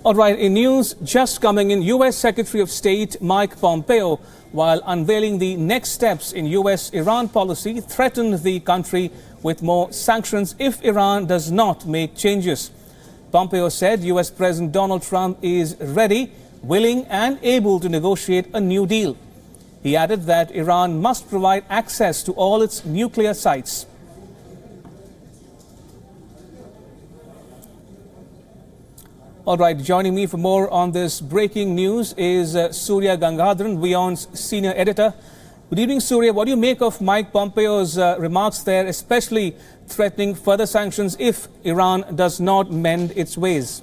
All right, in news just coming in, U.S. Secretary of State Mike Pompeo, while unveiling the next steps in U.S.-Iran policy, threatened the country with more sanctions if Iran does not make changes. Pompeo said U.S. President Donald Trump is ready, willing and able to negotiate a new deal. He added that Iran must provide access to all its nuclear sites. All right, joining me for more on this breaking news is Surya Gangadharan, WION's senior editor. Good evening, Surya. What do you make of Mike Pompeo's remarks there, especially threatening further sanctions if Iran does not mend its ways?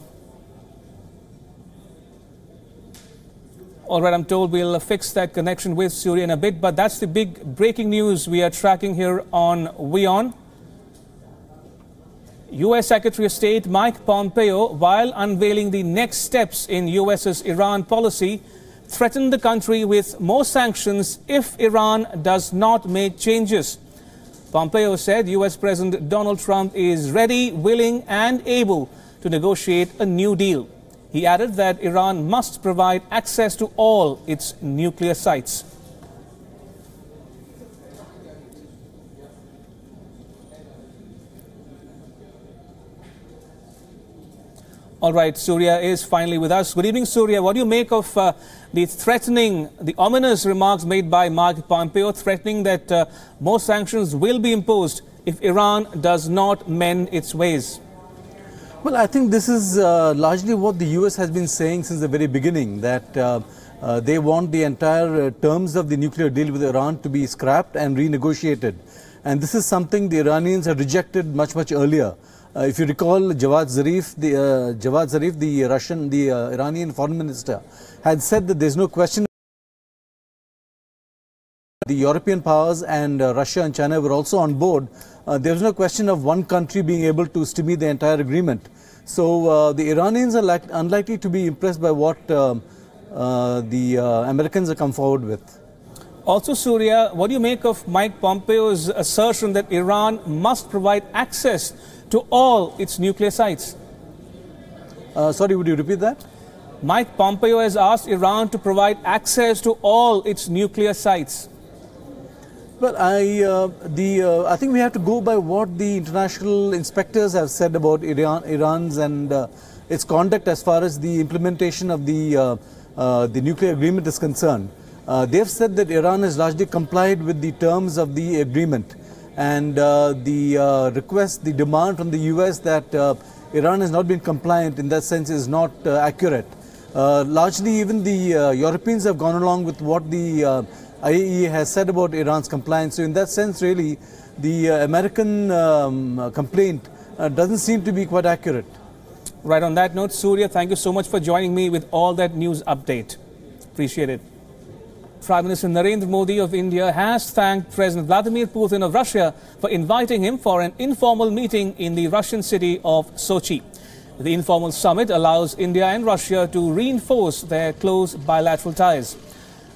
All right, I'm told we'll fix that connection with Surya in a bit, but that's the big breaking news we are tracking here on WION. U.S. Secretary of State Mike Pompeo, while unveiling the next steps in U.S.'s Iran policy, threatened the country with more sanctions if Iran does not make changes. Pompeo said U.S. President Donald Trump is ready, willing and able to negotiate a new deal. He added that Iran must provide access to all its nuclear sites. All right, Surya is finally with us. Good evening, Surya. What do you make of the threatening, the ominous remarks made by Mike Pompeo, threatening that more sanctions will be imposed if Iran does not mend its ways? Well, I think this is largely what the U.S. has been saying since the very beginning, that they want the entire terms of the nuclear deal with Iran to be scrapped and renegotiated. And this is something the Iranians had rejected much earlier. If you recall, Javad Zarif, the Iranian foreign minister, had said that there's no question. The European powers and Russia and China were also on board. There was no question of one country being able to stymie the entire agreement. So the Iranians are unlikely to be impressed by what the Americans have come forward with. Also, Surya, what do you make of Mike Pompeo's assertion that Iran must provide access to all its nuclear sites? Sorry, would you repeat that? Mike Pompeo has asked Iran to provide access to all its nuclear sites. Well, I think we have to go by what the international inspectors have said about Iran's and its conduct as far as the implementation of the nuclear agreement is concerned. They have said that Iran has largely complied with the terms of the agreement. And the request, the demand from the U.S. that Iran has not been compliant in that sense is not accurate. Largely, even the Europeans have gone along with what the IAEA has said about Iran's compliance. So in that sense, really, the American complaint doesn't seem to be quite accurate. Right, on that note, Surya, thank you so much for joining me with all that news update. Appreciate it. Prime Minister Narendra Modi of India has thanked President Vladimir Putin of Russia for inviting him for an informal meeting in the Russian city of Sochi. The informal summit allows India and Russia to reinforce their close bilateral ties.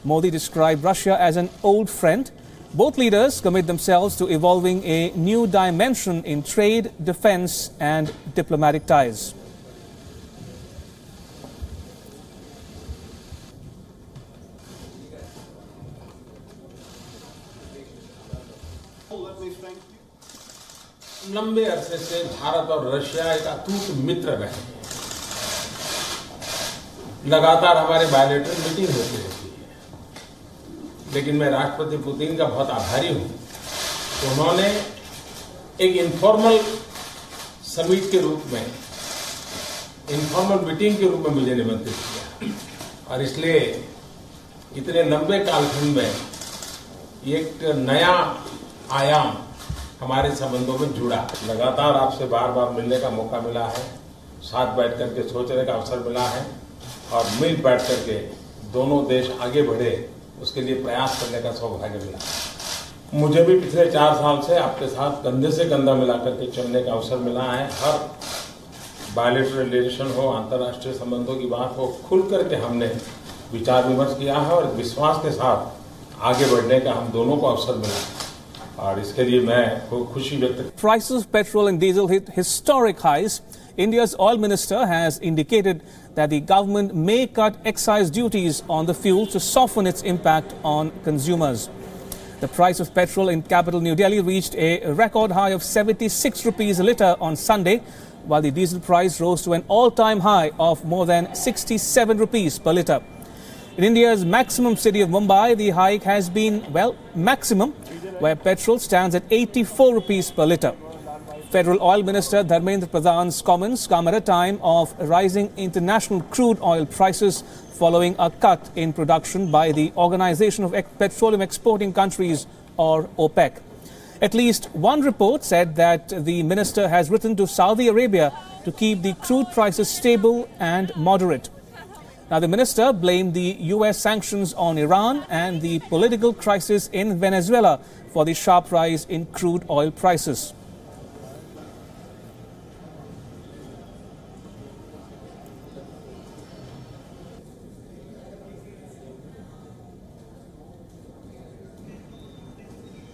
Modi described Russia as an old friend. Both leaders commit themselves to evolving a new dimension in trade, defense and diplomatic ties. लंबे अरसे से भारत और Russia एक अटूट मित्र रहे। लगातार हमारे bilateral meeting होती रहती है, लेकिन मैं राष्ट्रपति पुतिन का बहुत आभारी हूं कि उन्होंने एक इनफॉर्मल समिट के रूप में, इनफॉर्मल मीटिंग के रूप में मुझे निमंत्रित किया और इसलिए इतने लंबे कालखंड में एक नया आयाम हमारे संबंधों में जुड़ा। लगातार आपसे बार मिलने का मौका मिला है, साथ बैठ करके सोचने का अवसर मिला है और मिल बैठ करके दोनों देश आगे बढ़े उसके लिए प्रयास करने का सौभाग्य मिला। मुझे भी पिछले 4 साल से आपके साथ कंधे से कंधा मिला करके चलने का अवसर मिला है। हर बायलैटरल रिलेशन हो, अंतर्राष्ट्रीय संबंधों की बात हो, खुल करके हमने विचार विमर्श किया है और विश्वास के साथ आगे बढ़ने का हम दोनों को अवसर मिला है। Prices of petrol and diesel hit historic highs. India's oil minister has indicated that the government may cut excise duties on the fuel to soften its impact on consumers. The price of petrol in capital New Delhi reached a record high of 76 rupees a litre on Sunday, while the diesel price rose to an all-time high of more than 67 rupees per litre. In India's maximum city of Mumbai, the hike has been, well, maximum, where petrol stands at 84 rupees per litre. Federal Oil Minister Dharmendra Pradhan's comments come at a time of rising international crude oil prices following a cut in production by the Organization of Petroleum Exporting Countries, or OPEC. At least one report said that the minister has written to Saudi Arabia to keep the crude prices stable and moderate. Now, the minister blamed the US sanctions on Iran and the political crisis in Venezuela for the sharp rise in crude oil prices.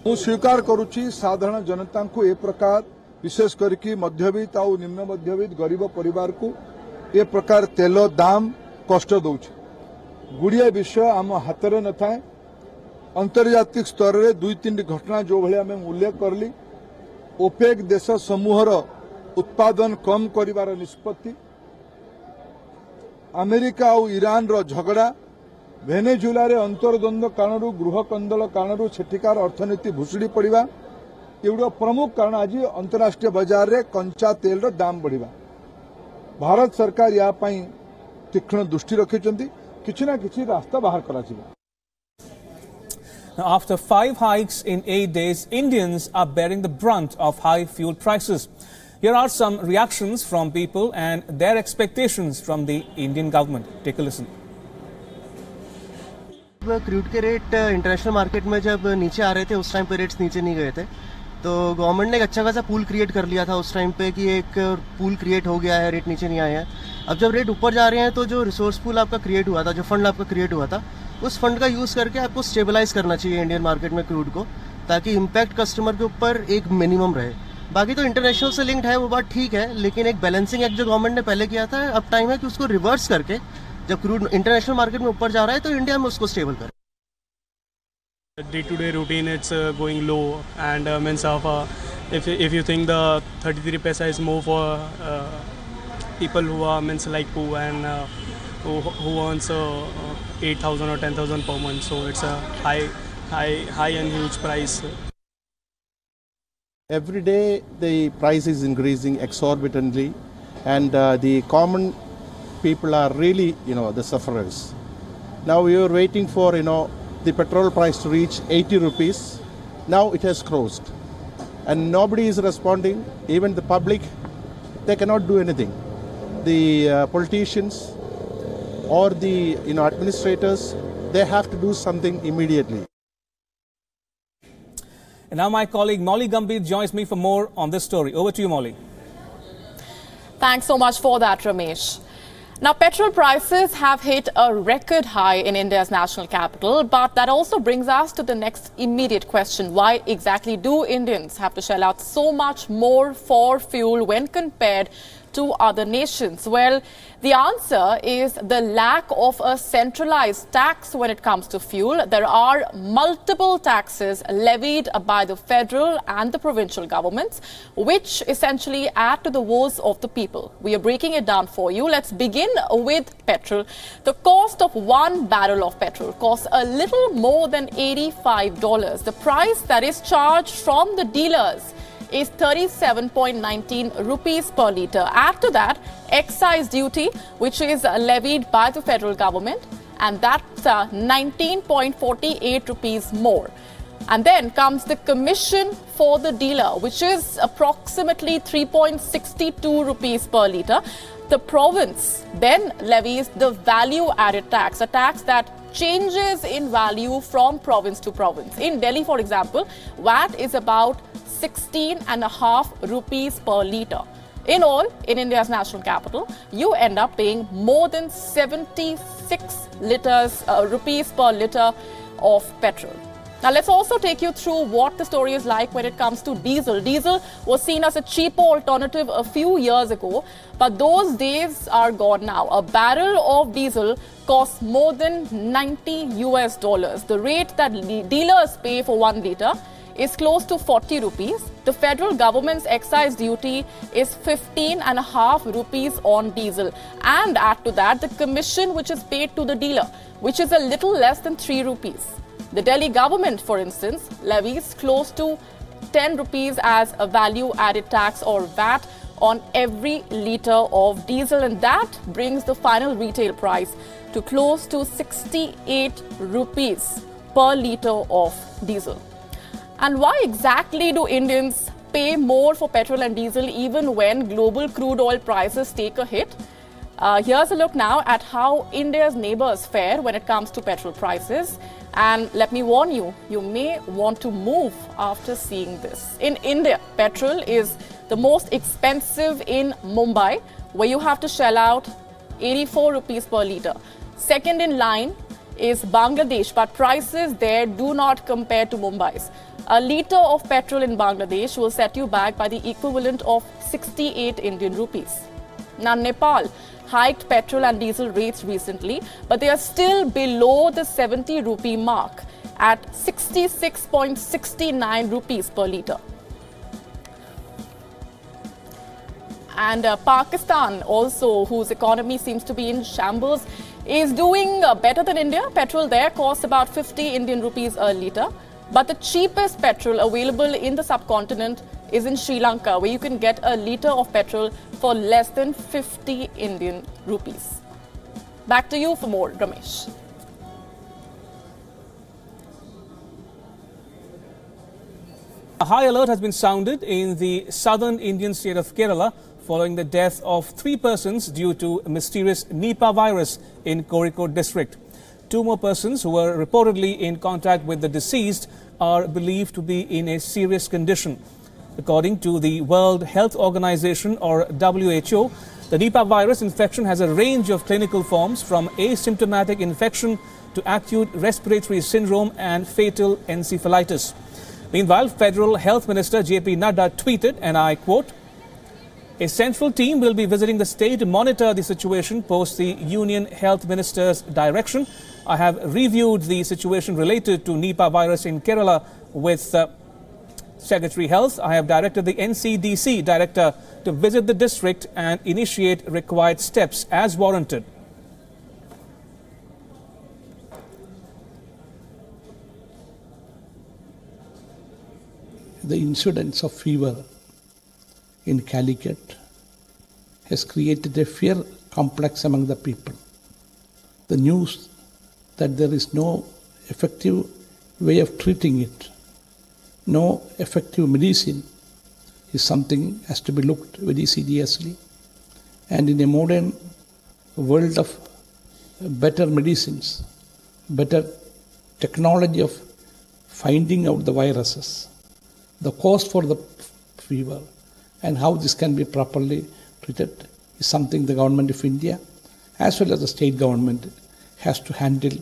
ମୁଁ स्वीकार करुच्ची साधारण जनता को ए प्रकार विशेष करके मध्यवित्त और निम्न मध्यवित्त गरीब परिवार को ए प्रकार तेल दाम कष्ट दौचे गुड़िया विषय आम हाथ में न थाए अंतर्जातिक स्तर में दुई तीन घटना जो भाई आम उल्लेख करली ओपेक देश समूहर उत्पादन कम करिवार निष्पत्ति अमेरिका और ईरान रो झगड़ा वेनेजुएला रे अंतर्द्वंद कारण गृह कंदल कारण सेठिकार अर्थनीति भुशुड़ी पड़ा एगुड़ा प्रमुख कारण आज अंतर्राष्ट्रीय बाजार रे कंचा तेल रो दाम बढ़िबा भारत सरकार या पई तीक्ष्ण दृष्टि रखिछंती किछि ना किछि रास्ता बाहर कराजिबा. After 5 hikes in 8 days, Indians are bearing the brunt of high fuel prices. Here are some reactions from people and their expectations from the Indian government. Take a listen. Crude के रेट इंटरनेशनल मार्केट में जब नीचे आ रहे थे उस time पे rates नीचे नहीं गए थे, तो गवर्नमेंट ने एक अच्छा खासा पूल क्रिएट कर लिया था उस टाइम पे कि एक पूल क्रिएट हो गया है, रेट नीचे नहीं आए हैं. अब जब रेट ऊपर जा रहे हैं तो जो रिसोर्स पूल आपका क्रिएट हुआ था, जो फंड आपका क्रिएट हुआ था, उस फंड का यूज़ करके आपको स्टेबलाइज करना चाहिए इंडियन मार्केट में क्रूड को, ताकि इम्पैक्ट कस्टमर के ऊपर एक मिनिमम रहे. बाकी तो इंटरनेशनल से लिंक्ड है वो बात ठीक है, लेकिन एक बैलेंसिंग एक्ट जो गवर्नमेंट ने पहले किया था, अब टाइम है कि उसको रिवर्स करके जब क्रूड इंटरनेशनल मार्केट में ऊपर जा रहा है तो इंडिया में उसको स्टेबल करें. Day-to-day routine, it's going low, and means of if you think the 33 paisa is more for people who are means like poor and who earns 8,000 or 10,000 per month, so it's a high and huge price. Every day the price is increasing exorbitantly, and the common people are really, the sufferers. Now we are waiting for, the petrol price to reach 80 rupees. Now it has crossed. And nobody is responding. Even the public, they cannot do anything. The politicians or the administrators, they have to do something immediately. And now my colleague Molly Gambhir joins me for more on this story. Over to you, Molly. Thanks so much for that, Ramesh. Now, petrol prices have hit a record high in India's national capital, but that also brings us to the next immediate question. Why exactly do Indians have to shell out so much more for fuel when compared to other nations? Well, the answer is the lack of a centralized tax when it comes to fuel. There are multiple taxes levied by the federal and the provincial governments, which essentially add to the woes of the people. We are breaking it down for you. Let's begin with petrol. The cost of 1 barrel of petrol costs a little more than $85. The price that is charged from the dealers is 37.19 rupees per litre. Add to that excise duty, which is levied by the federal government, and that's 19.48 rupees more. And then comes the commission for the dealer, which is approximately 3.62 rupees per litre. The province then levies the value-added tax, a tax that changes in value from province to province. In Delhi, for example, VAT is about 16.5 rupees per litre. In all, in India's national capital, you end up paying more than 76 rupees per litre of petrol. Now let's also take you through what the story is like when it comes to diesel. Diesel was seen as a cheaper alternative a few years ago, but those days are gone now. A barrel of diesel costs more than $90. The rate that dealers pay for 1 litre is close to 40 rupees. The federal government's excise duty is 15.5 rupees on diesel. And add to that the commission which is paid to the dealer, which is a little less than 3 rupees. The Delhi government, for instance, levies close to 10 rupees as a value-added tax or VAT on every litre of diesel, and that brings the final retail price to close to 68 rupees per litre of diesel. And why exactly do Indians pay more for petrol and diesel even when global crude oil prices take a hit? Here's a look now at how India's neighbours fare when it comes to petrol prices. And let me warn you, you may want to move after seeing this. In India, petrol is the most expensive in Mumbai, where you have to shell out 84 rupees per litre. Second in line is Bangladesh, but prices there do not compare to Mumbai's. A litre of petrol in Bangladesh will set you back by the equivalent of 68 Indian rupees. Now, Nepal hiked petrol and diesel rates recently, but they are still below the 70 rupee mark at 66.69 rupees per litre. And Pakistan also, whose economy seems to be in shambles, is doing better than India. Petrol there costs about 50 Indian rupees a litre. But the cheapest petrol available in the subcontinent is in Sri Lanka, where you can get a litre of petrol for less than 50 Indian rupees. Back to you for more, Ramesh. A high alert has been sounded in the southern Indian state of Kerala following the death of 3 persons due to mysterious Nipah virus in Kozhikode district. 2 more persons who were reportedly in contact with the deceased are believed to be in a serious condition. According to the World Health Organization, or WHO, the Nipah virus infection has a range of clinical forms from asymptomatic infection to acute respiratory syndrome and fatal encephalitis. Meanwhile, Federal Health Minister J.P. Nadda tweeted, and I quote, "A central team will be visiting the state to monitor the situation post the Union Health Minister's direction. I have reviewed the situation related to Nipah virus in Kerala with Secretary Health. I have directed the NCDC Director to visit the district and initiate required steps as warranted." The incidence of fever in Calicut has created a fear complex among the people. The news that there is no effective way of treating it, no effective medicine, is something has to be looked very seriously. And in a modern world of better medicines, better technology of finding out the viruses, the cause for the fever and how this can be properly treated is something the government of India as well as the state government has to handle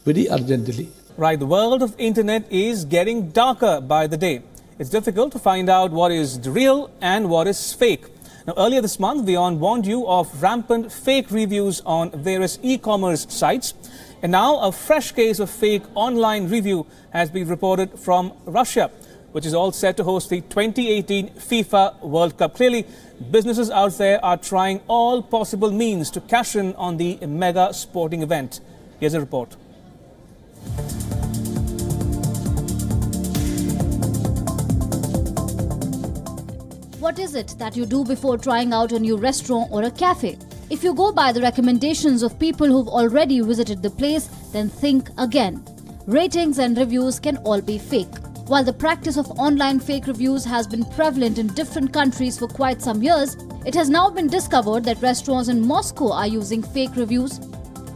very urgently. Right, the world of internet is getting darker by the day. It's difficult to find out what is real and what is fake. Now, earlier this month, WION warned you of rampant fake reviews on various e-commerce sites. And now a fresh case of fake online review has been reported from Russia, which is all set to host the 2018 FIFA World Cup. Clearly, businesses out there are trying all possible means to cash in on the mega sporting event. Here's a report. What is it that you do before trying out a new restaurant or a cafe? If you go by the recommendations of people who've already visited the place, then think again. Ratings and reviews can all be fake. While the practice of online fake reviews has been prevalent in different countries for quite some years, it has now been discovered that restaurants in Moscow are using fake reviews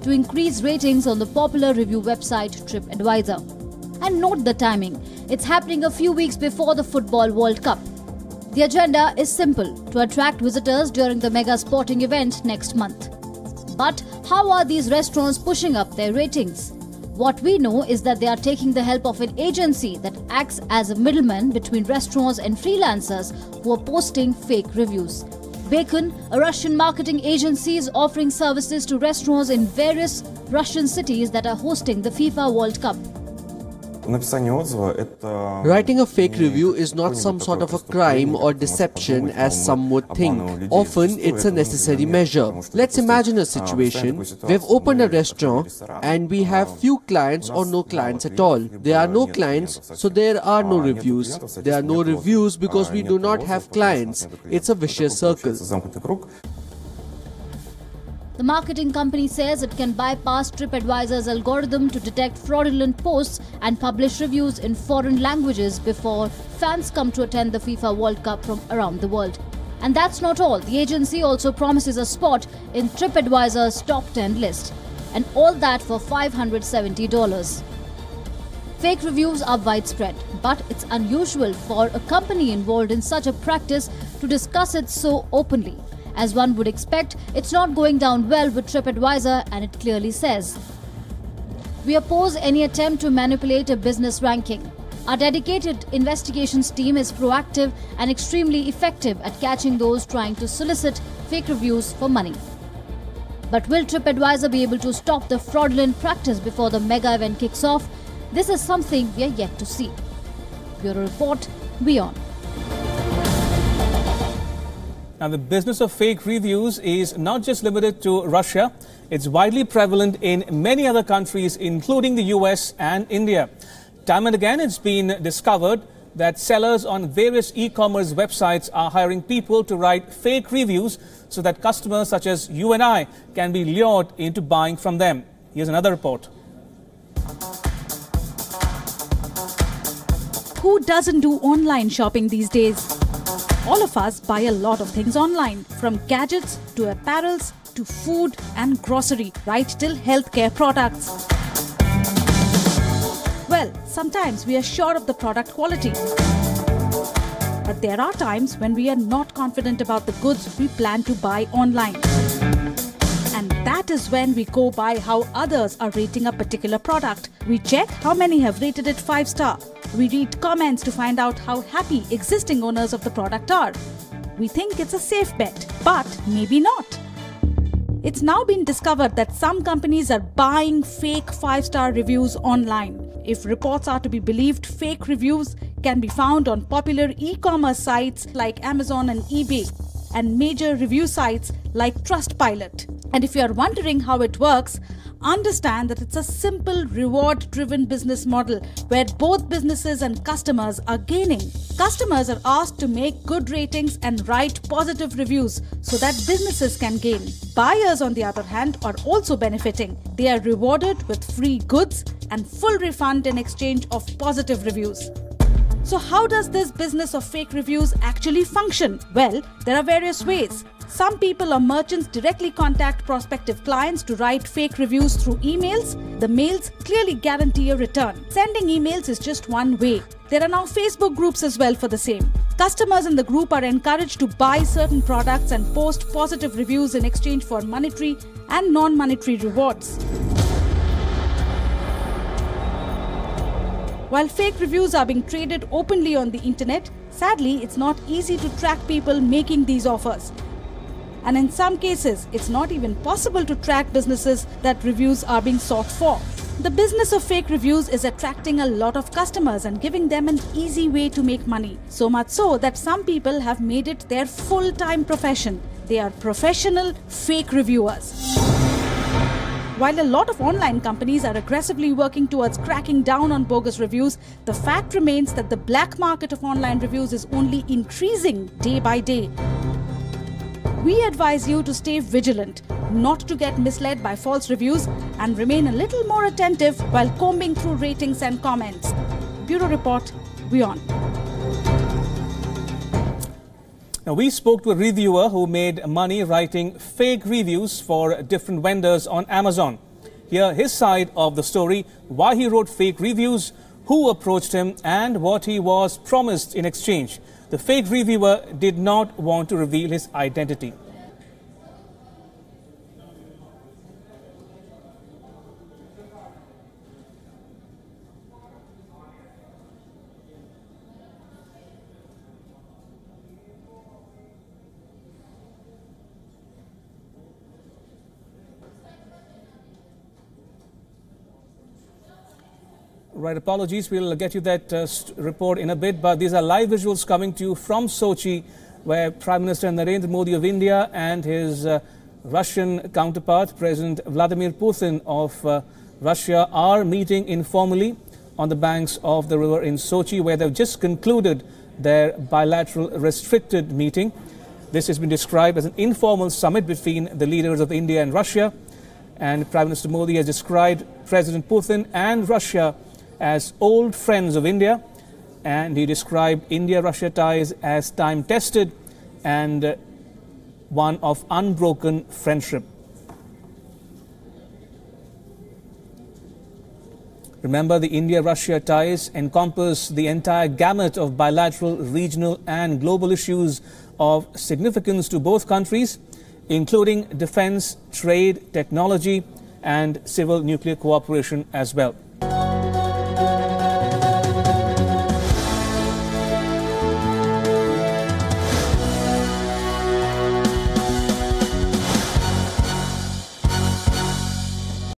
to increase ratings on the popular review website TripAdvisor. And note the timing. It's happening a few weeks before the Football World Cup. The agenda is simple: to attract visitors during the mega sporting event next month. But how are these restaurants pushing up their ratings? What we know is that they are taking the help of an agency that acts as a middleman between restaurants and freelancers who are posting fake reviews. WION, a Russian marketing agency, is offering services to restaurants in various Russian cities that are hosting the FIFA World Cup. Writing a fake review is not some sort of a crime or deception as some would think. Often it's a necessary measure. Let's imagine a situation. We've opened a restaurant and we have few clients or no clients at all. There are no clients, so there are no reviews. There are no reviews because we do not have clients. It's a vicious circle. The marketing company says it can bypass TripAdvisor's algorithm to detect fraudulent posts and publish reviews in foreign languages before fans come to attend the FIFA World Cup from around the world. And that's not all. The agency also promises a spot in TripAdvisor's top 10 list. And all that for $570. Fake reviews are widespread, but it's unusual for a company involved in such a practice to discuss it so openly. As one would expect, it's not going down well with TripAdvisor, and it clearly says. We oppose any attempt to manipulate a business ranking. Our dedicated investigations team is proactive and extremely effective at catching those trying to solicit fake reviews for money. But will TripAdvisor be able to stop the fraudulent practice before the mega event kicks off? This is something we are yet to see. Bureau Report, WION. Now, the business of fake reviews is not just limited to Russia. It's widely prevalent in many other countries, including the US and India. Time and again, it's been discovered that sellers on various e-commerce websites are hiring people to write fake reviews so that customers such as you and I can be lured into buying from them. Here's another report. Who doesn't do online shopping these days? All of us buy a lot of things online, from gadgets to apparels to food and grocery, right till healthcare products. Well, sometimes we are sure of the product quality. But there are times when we are not confident about the goods we plan to buy online. And that is when we go by how others are rating a particular product. We check how many have rated it 5-star. We read comments to find out how happy existing owners of the product are. We think it's a safe bet, but maybe not. It's now been discovered that some companies are buying fake 5-star reviews online. If reports are to be believed, fake reviews can be found on popular e-commerce sites like Amazon and eBay, and major review sites like Trustpilot. And if you are wondering how it works, understand that it's a simple reward-driven business model where both businesses and customers are gaining. Customers are asked to make good ratings and write positive reviews so that businesses can gain. Buyers, on the other hand, are also benefiting. They are rewarded with free goods and full refund in exchange of positive reviews. So how does this business of fake reviews actually function? Well, there are various ways. Some people or merchants directly contact prospective clients to write fake reviews through emails. The mails clearly guarantee a return. Sending emails is just one way. There are now Facebook groups as well for the same. Customers in the group are encouraged to buy certain products and post positive reviews in exchange for monetary and non-monetary rewards. While fake reviews are being traded openly on the internet, sadly, it's not easy to track people making these offers. And in some cases, it's not even possible to track businesses that reviews are being sought for. The business of fake reviews is attracting a lot of customers and giving them an easy way to make money. So much so that some people have made it their full-time profession. They are professional fake reviewers. While a lot of online companies are aggressively working towards cracking down on bogus reviews, the fact remains that the black market of online reviews is only increasing day by day. We advise you to stay vigilant, not to get misled by false reviews, and remain a little more attentive while combing through ratings and comments. Bureau Report, WION. Now, we spoke to a reviewer who made money writing fake reviews for different vendors on Amazon. Here, his side of the story, why he wrote fake reviews, who approached him, and what he was promised in exchange. The fake reviewer did not want to reveal his identity. Right, apologies. We'll get you that report in a bit, but these are live visuals coming to you from Sochi, where Prime Minister Narendra Modi of India and his Russian counterpart, President Vladimir Putin of Russia, are meeting informally on the banks of the river in Sochi, where they've just concluded their bilateral restricted meeting. This has been described as an informal summit between the leaders of India and Russia. And Prime Minister Modi has described President Putin and Russia as old friends of India. And he described India-Russia ties as time-tested and one of unbroken friendship. Remember, the India-Russia ties encompass the entire gamut of bilateral, regional and global issues of significance to both countries, including defense, trade, technology and civil nuclear cooperation as well.